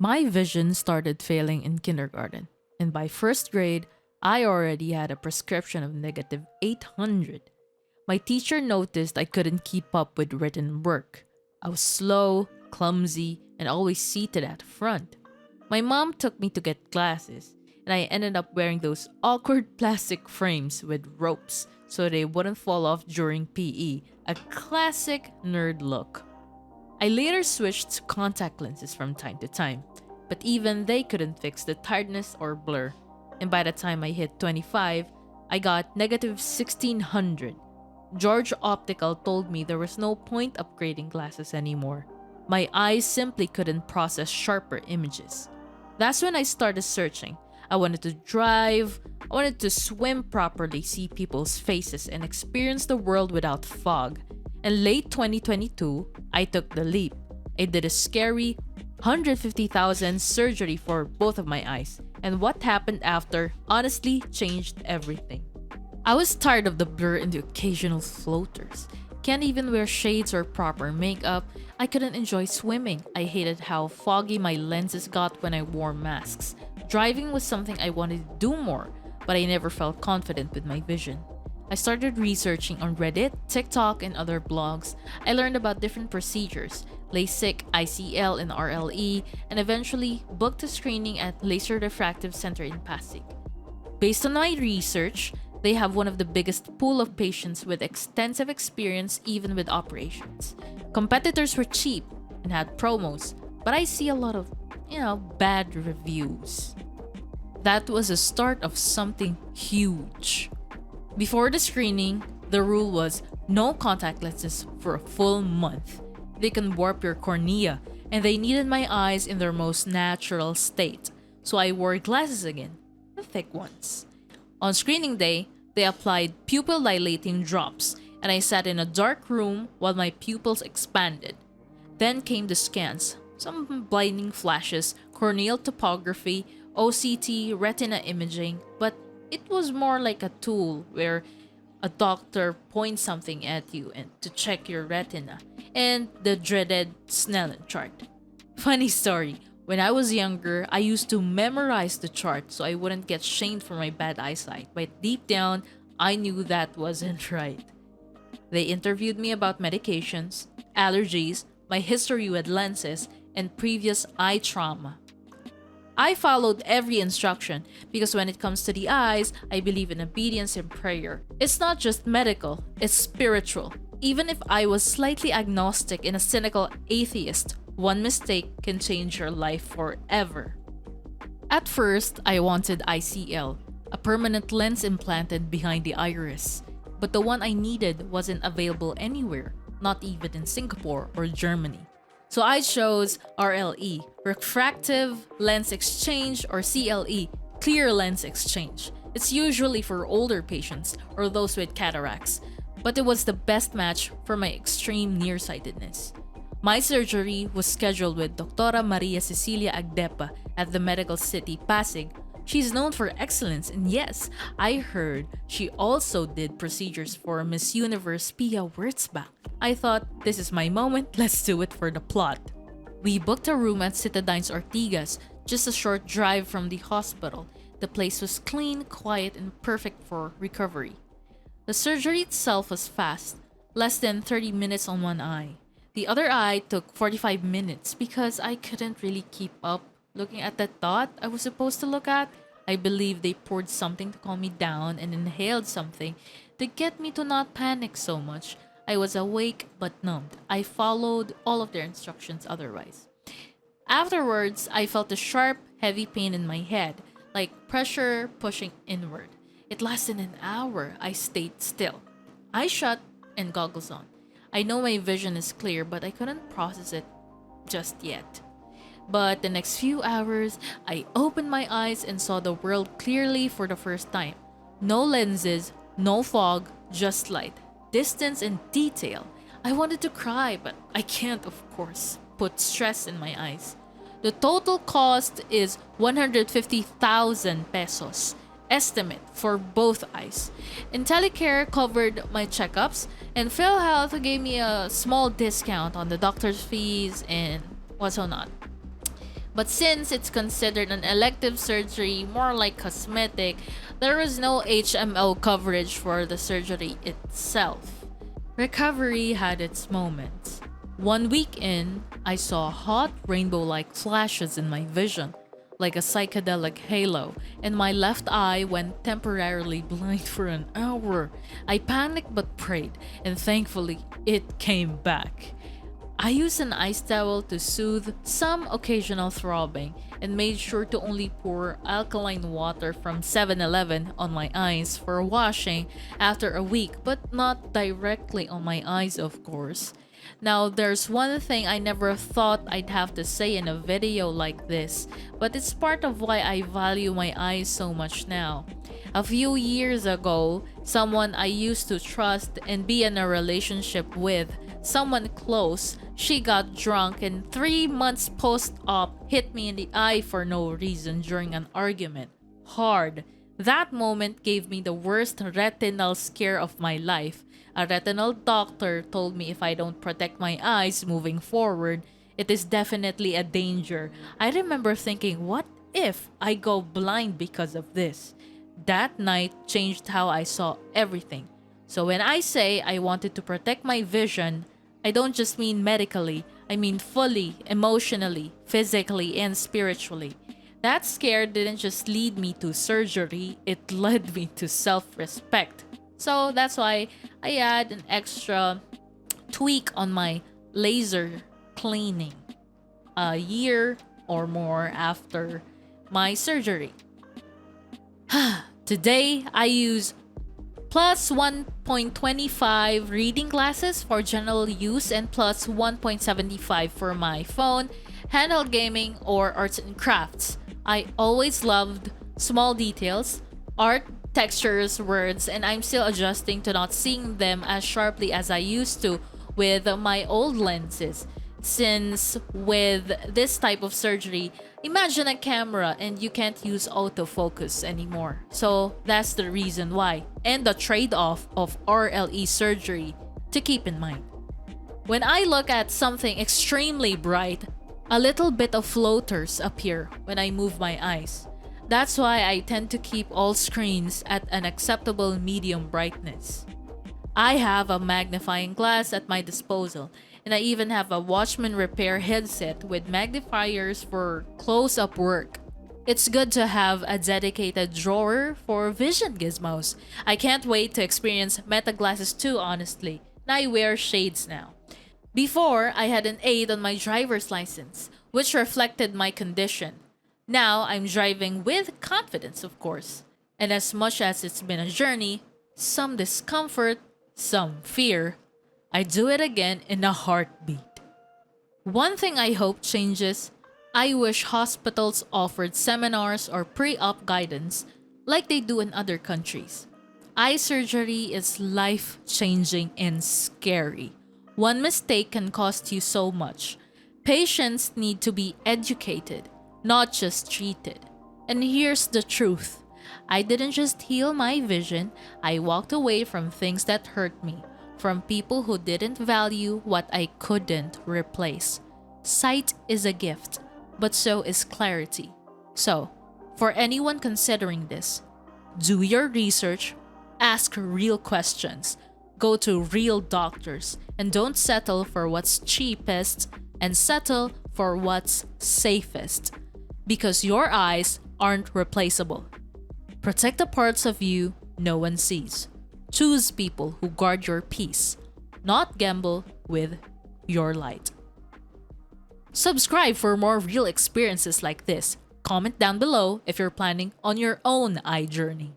My vision started failing in kindergarten, and by first grade, I already had a prescription of negative 800. My teacher noticed I couldn't keep up with written work. I was slow, clumsy, and always seated at the front. My mom took me to get glasses, and I ended up wearing those awkward plastic frames with ropes so they wouldn't fall off during PE, a classic nerd look. I later switched to contact lenses from time to time, but even they couldn't fix the tiredness or blur. And by the time I hit 25, I got negative 1600. George Optical told me there was no point upgrading glasses anymore. My eyes simply couldn't process sharper images. That's when I started searching. I wanted to drive, I wanted to swim properly, see people's faces, and experience the world without fog. In late 2022, I took the leap. I did a scary 150,000 surgery for both of my eyes, and what happened after honestly changed everything. I was tired of the blur and the occasional floaters. Can't even wear shades or proper makeup. I couldn't enjoy swimming. I hated how foggy my lenses got when I wore masks. Driving was something I wanted to do more, but I never felt confident with my vision. I started researching on Reddit, TikTok, and other blogs. I learned about different procedures, Lasik, ICL, and RLE, and eventually booked a screening at Laser Refractive Center in Pasig. Based on my research, they have one of the biggest pool of patients with extensive experience even with operations. Competitors were cheap and had promos, but I see a lot of, bad reviews. That was the start of something huge. Before the screening, the rule was no contact lenses for a full month. They can warp your cornea, and they needed my eyes in their most natural state. So I wore glasses again, the thick ones. On screening day, they applied pupil dilating drops, and I sat in a dark room while my pupils expanded. Then came the scans, some blinding flashes, corneal topography, OCT, retina imaging, but it was more like a tool where a doctor points something at you and to check your retina, and the dreaded Snellen chart. Funny story, when I was younger, I used to memorize the chart so I wouldn't get shamed for my bad eyesight, but deep down, I knew that wasn't right. They interviewed me about medications, allergies, my history with lenses, and previous eye trauma. I followed every instruction because when it comes to the eyes, I believe in obedience and prayer. It's not just medical, it's spiritual. Even if I was slightly agnostic and a cynical atheist, one mistake can change your life forever. At first, I wanted ICL, a permanent lens implanted behind the iris. But the one I needed wasn't available anywhere, not even in Singapore or Germany. So I chose RLE, Refractive Lens Exchange, or CLE, Clear Lens Exchange. It's usually for older patients or those with cataracts, but it was the best match for my extreme nearsightedness. My surgery was scheduled with Dr. Maria Cecilia Agdeppa at the Medical City, Pasig. She's known for excellence, and yes, I heard she also did procedures for Miss Universe Pia Wurtzbach. I thought, this is my moment, let's do it for the plot. We booked a room at Citadines Ortigas, just a short drive from the hospital. The place was clean, quiet, and perfect for recovery. The surgery itself was fast, less than 30 minutes on one eye. The other eye took 45 minutes because I couldn't really keep up looking at that dot I was supposed to look at. I believe they poured something to calm me down and inhaled something to get me to not panic so much. I was awake but numbed. I followed all of their instructions otherwise. Afterwards, I felt a sharp, heavy pain in my head, like pressure pushing inward. It lasted an hour. I stayed still. Eyes shut and goggles on. I know my vision is clear, but I couldn't process it just yet. But the next few hours, I opened my eyes and saw the world clearly for the first time. No lenses, no fog, just light, distance, and detail. I wanted to cry, but I can't, of course. Put stress in my eyes. The total cost is 150,000 pesos. Estimate for both eyes. IntelliCare covered my checkups, and PhilHealth gave me a small discount on the doctor's fees and what's so not. But since it's considered an elective surgery, more like cosmetic, there was no HMO coverage for the surgery itself. Recovery had its moments. 1 week in, I saw hot rainbow-like flashes in my vision, like a psychedelic halo, and my left eye went temporarily blind for an hour. I panicked but prayed, and thankfully, it came back. I used an ice towel to soothe some occasional throbbing and made sure to only pour alkaline water from 7-Eleven on my eyes for washing after a week, but not directly on my eyes, of course. Now, there's one thing I never thought I'd have to say in a video like this, but it's part of why I value my eyes so much now. A few years ago, someone I used to trust and be in a relationship with, someone close, she got drunk and 3 months post-op hit me in the eye for no reason during an argument. Hard. That moment gave me the worst retinal scare of my life. A retinal doctor told me if I don't protect my eyes moving forward, it is definitely a danger. I remember thinking, what if I go blind because of this? That night changed how I saw everything. So when I say I wanted to protect my vision, I don't just mean medically, I mean fully, emotionally, physically, and spiritually. That scare didn't just lead me to surgery, it led me to self-respect. So that's why I add an extra tweak on my laser cleaning a year or more after my surgery. Today, I use plus 1.25 reading glasses for general use and plus 1.75 for my phone, handheld gaming, or arts and crafts. I always loved small details, art, textures, words, and I'm still adjusting to not seeing them as sharply as I used to with my old lenses. Since with this type of surgery, imagine a camera and you can't use autofocus anymore. So that's the reason why, and the trade-off of RLE surgery to keep in mind. When I look at something extremely bright, a little bit of floaters appear when I move my eyes. That's why I tend to keep all screens at an acceptable medium brightness. I have a magnifying glass at my disposal, and I even have a Watchman Repair headset with magnifiers for close-up work. It's good to have a dedicated drawer for vision gizmos. I can't wait to experience Meta glasses too, honestly, and I wear shades now. Before, I had an 8 on my driver's license, which reflected my condition. Now, I'm driving with confidence, of course. And as much as it's been a journey, some discomfort, some fear, I do it again in a heartbeat. One thing I hope changes, I wish hospitals offered seminars or pre-op guidance like they do in other countries. Eye surgery is life-changing and scary. One mistake can cost you so much. Patients need to be educated, not just treated. And here's the truth. I didn't just heal my vision, I walked away from things that hurt me, from people who didn't value what I couldn't replace. Sight is a gift, but so is clarity. So, for anyone considering this, do your research, ask real questions, go to real doctors, and don't settle for what's cheapest, and settle for what's safest. Because your eyes aren't replaceable. Protect the parts of you no one sees. Choose people who guard your peace, not gamble with your light. Subscribe for more real experiences like this. Comment down below if you're planning on your own eye journey.